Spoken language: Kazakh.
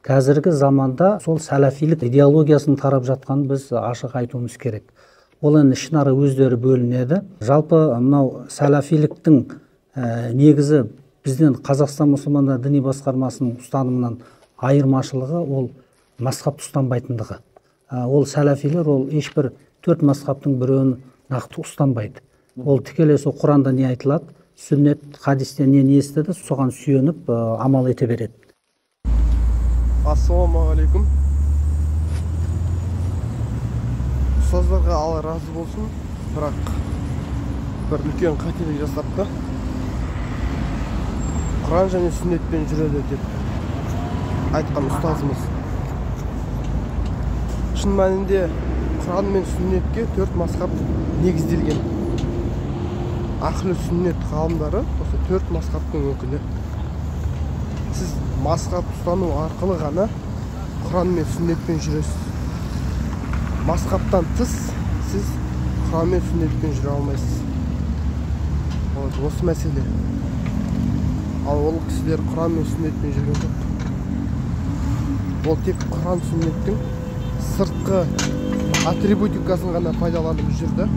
Қазіргі заманда сол сәләфилік идеологиясын тарап жатқанын біз ашық айтуымыз керек. Ол енді ішінара өздері бөлінеді. Жалпы мынау сәләфиліктің негізі бізден Қазақстан мұсылмандар діни басқармасының ұстанымынан айырмашылығы ол мазхаб ұстанбайтындығы. Ол сәләфилер ол ешбір 4 мазхабтың біреуін нақты ұстанбайды. Ол тікелей сол Құранда не айтылады, сүннет, хадисте не естіді, соған сүйеніп амал ете береді. Ассалаумағалейкум. Ұстаздарға Алла разы болсын, бірақ бір үлкен қателік жасапты. Құран және сүннетпен жүреді деп айтқан ұстазымыз. Шын мәнінде Құран мен сүннетке 4 мазхаб негізделген. Ахлі сүннет ғалымдары осы 4 мазхабтың өкілі. Сіз мазхаб ұстану арқылы ғана Құран мен сүннетпен жүресіз. Мазхабтан тыс сіз Құран мен сүннетпен жүре алмайсыз. Осы мәселе. Ал ол кісілер Құран мен сүннетпен жүрген жоқ. Ол тек Құран сүннеттің сыртқы атрибутикасын ғана пайдаланып жүрді.